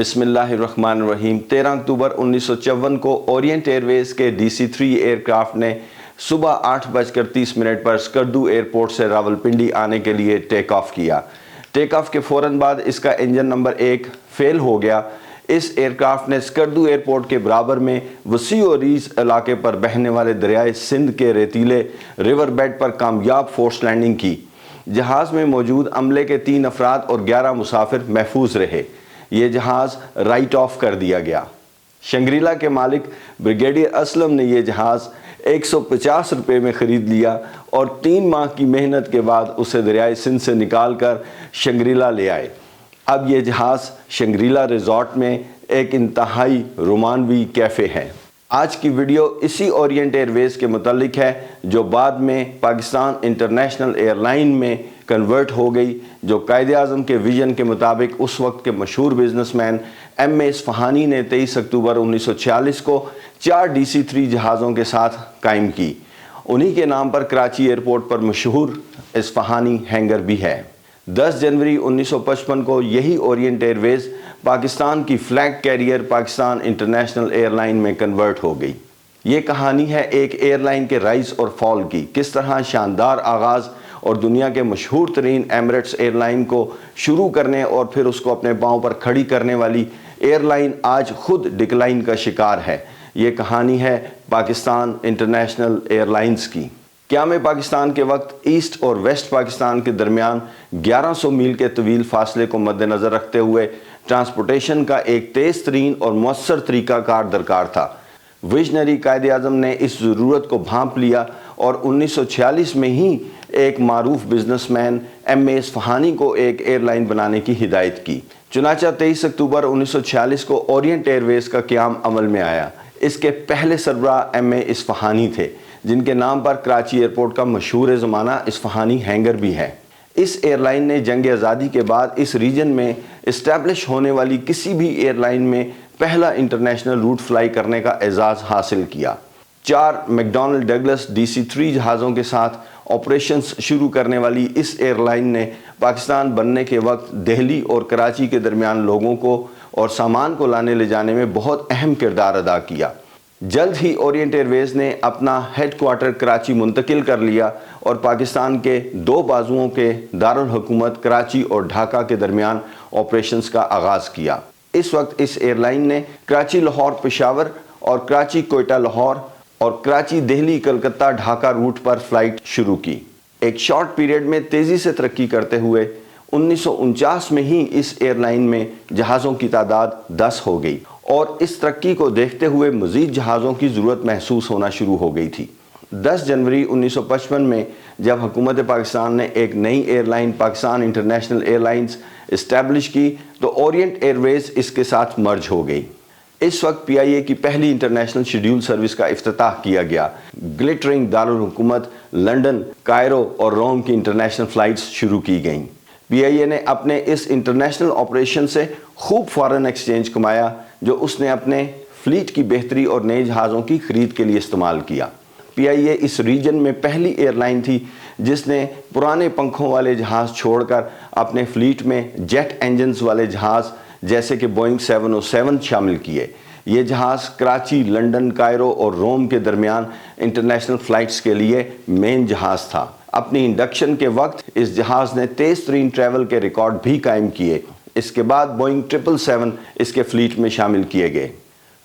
بسم اللہ الرحمن الرحیم 13 اکتوبر 1954 کو اورینٹ ایئر ویز کے DC-3 ایئر کرافٹ نے صبح 8:30 پر اسکردو ایئرپورٹ سے راولپنڈی آنے کے لیے ٹیک آف کیا۔ ٹیک آف کے فوراً بعد اس کا انجن نمبر 1 فیل ہو گیا۔ اس ایئر کرافٹ نے اسکردو ایئرپورٹ کے برابر میں وسیع و عریض علاقے پر بہنے والے دریائے سندھ کے ریتیلے ریور بیڈ پر کامیاب فورس لینڈنگ کی۔ جہاز میں موجود عملے کے 3 افراد اور 11 مسافر محفوظ رہے۔ یہ جہاز رائٹ آف کر دیا گیا۔ شنگریلا کے مالک بریگیڈیئر اسلم نے یہ جہاز 150 روپے میں خرید لیا اور 3 ماہ کی محنت کے بعد اسے دریائے سندھ سے نکال کر شنگریلا لے آئے۔ اب یہ جہاز شنگریلا ریزورٹ میں ایک انتہائی رومانوی کیفے ہے۔ آج کی ویڈیو اسی اورینٹ ایئر ویز کے متعلق ہے جو بعد میں پاکستان انٹرنیشنل ایئر لائن میں کنورٹ ہو گئی، جو قائد اعظم کے ویژن کے مطابق اس وقت کے مشہور بزنس مین ایم اے اصفہانی نے 23 اکتوبر 1946 کو 4 DC-3 جہازوں کے ساتھ قائم کی۔ انہی کے نام پر کراچی ایئرپورٹ پر مشہور اصفہانی ہینگر بھی ہے۔ 10 جنوری 1955 کو یہی اورینٹ ایئر ویز پاکستان کی flag carrier Pakistan International Airline میں کنورٹ ہو گئی۔ یہ کہانی ہے ایک ایئر لائن کے رائز اور فال کی، کس طرح شاندار آغاز اور دنیا کے مشہور ترین ایمریٹس ایئر لائن کو شروع کرنے اور پھر اس کو اپنے پاؤں پر کھڑی کرنے والی ایئر لائن آج خود ڈکلائن کا شکار ہے۔ یہ کہانی ہے پاکستان انٹرنیشنل ایئر لائنز کی۔ قیام پاکستان کے وقت ایسٹ اور ویسٹ پاکستان کے درمیان 1100 میل کے طویل فاصلے کو مد نظر رکھتے ہوئے ٹرانسپورٹیشن کا ایک تیز ترین اور مؤثر طریقہ کار درکار تھا۔ ویژنری قائد اعظم نے اس ضرورت کو بھانپ لیا اور 1946 میں ہی ایک معروف بزنس مین ایم اے اصفہانی کو ایک ایئر لائن بنانے کی ہدایت کی۔ چنانچہ 23 اکتوبر 1946 کو اورینٹ ایئر ویز کا قیام عمل میں آیا۔ اس کے پہلے سربراہ ایم اے اصفہانی تھے، جن کے نام پر کراچی ایئرپورٹ کا مشہور زمانہ اصفہانی ہینگر بھی ہے۔ اس ایئر لائن نے جنگ آزادی کے بعد اس ریجن میں اسٹیبلش ہونے والی کسی بھی ایئر لائن میں پہلا انٹرنیشنل روٹ فلائی کرنے کا اعزاز حاصل کیا۔ 4 میکڈونلڈ ڈگلس DC-3 جہازوں کے ساتھ آپریشنز شروع کرنے والی اس ایئر لائن نے پاکستان بننے کے وقت دہلی اور کراچی کے درمیان لوگوں کو اور سامان کو لانے لے جانے میں بہت اہم کردار ادا کیا۔ جلد ہی اورینٹ ایئر ویز نے اپنا ہیڈ کوارٹر کراچی منتقل کر لیا اور پاکستان کے 2 بازوؤں کے دارالحکومت کراچی اور ڈھاکہ کے درمیان آپریشنز کا آغاز کیا۔ اس وقت اس ایئر لائن نے کراچی لاہور پشاور اور کراچی کوئٹہ لاہور اور کراچی دہلی کلکتہ ڈھاکہ روٹ پر فلائٹ شروع کی۔ ایک شارٹ پیریڈ میں تیزی سے ترقی کرتے ہوئے 1949 میں ہی اس ایئر لائن میں جہازوں کی تعداد 10 ہو گئی اور اس ترقی کو دیکھتے ہوئے مزید جہازوں کی ضرورت محسوس ہونا شروع ہو گئی تھی۔ 10 جنوری 1955 میں جب حکومت پاکستان نے ایک نئی airline Pakistan International Airlines establish کی تو اورینٹ ایئر ویز اس کے ساتھ مرج ہو گئی۔ اس وقت PIA کی پہلی انٹرنیشنل شیڈول سروس کا افتتاح کیا گیا۔ گلٹرنگ دارالحکومت لنڈن، کائرو اور روم کی انٹرنیشنل فلائٹس شروع کی گئیں۔ PIA نے اپنے اس انٹرنیشنل آپریشن سے خوب فارن ایکسچینج کمایا جو اس نے اپنے فلیٹ کی بہتری اور نئے جہازوں کی خرید کے لیے استعمال کیا۔ PIA اس ریجن میں پہلی ایئر لائن تھی جس نے پرانے پنکھوں والے جہاز چھوڑ کر اپنے فلیٹ میں جیٹ انجنز والے جہاز جیسے کہ بوئنگ 707 شامل کیے۔ یہ جہاز کراچی، لنڈن، کائرو اور روم کے درمیان انٹرنیشنل فلائٹس کے لیے مین جہاز تھا۔ اپنی انڈکشن کے وقت اس جہاز نے تیز ترین ٹریول کے ریکارڈ بھی قائم کیے۔ اس کے بعد بوئنگ 777 اس کے فلیٹ میں شامل کیے گئے۔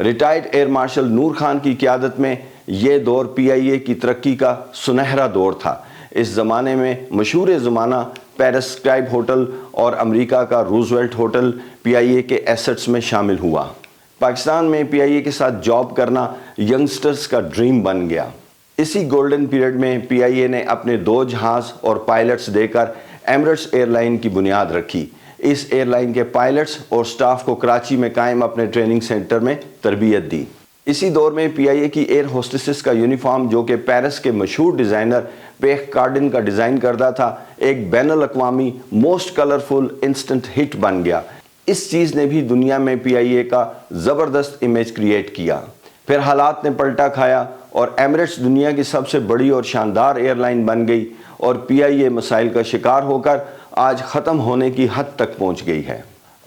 ریٹائرڈ ایئر مارشل نور خان کی قیادت میں یہ دور PIA کی ترقی کا سنہرا دور تھا۔ اس زمانے میں مشہور زمانہ پیرس اسکائب ہوٹل اور امریکہ کا روزویلٹ ہوٹل PIA کے ایسٹس میں شامل ہوا۔ پاکستان میں PIA کے ساتھ جاب کرنا ینگسٹرز کا ڈریم بن گیا۔ اسی گولڈن پیریڈ میں PIA نے اپنے 2 جہاز اور پائلٹس دے کر ایمریٹس ایئر لائن کی بنیاد رکھی۔ اس ایئر لائن کے پائلٹس اور سٹاف کو کراچی میں قائم اپنے ٹریننگ سینٹر میں تربیت دی۔ اسی دور میں PIA کی ایئر ہوسٹسز کا یونیفارم جو کہ پیرس کے مشہور ڈیزائنر پیخ کارڈن کا ڈیزائن کرتا تھا، ایک بین الاقوامی موسٹ کلرفل انسٹنٹ ہٹ بن گیا۔ اس چیز نے بھی دنیا میں PIA کا زبردست امیج کریٹ کیا۔ پھر حالات نے پلٹا کھایا اور ایمریٹس دنیا کی سب سے بڑی اور شاندار ایئر لائن بن گئی اور PIA مسائل کا شکار ہو کر آج ختم ہونے کی حد تک پہنچ گئی ہے۔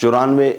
94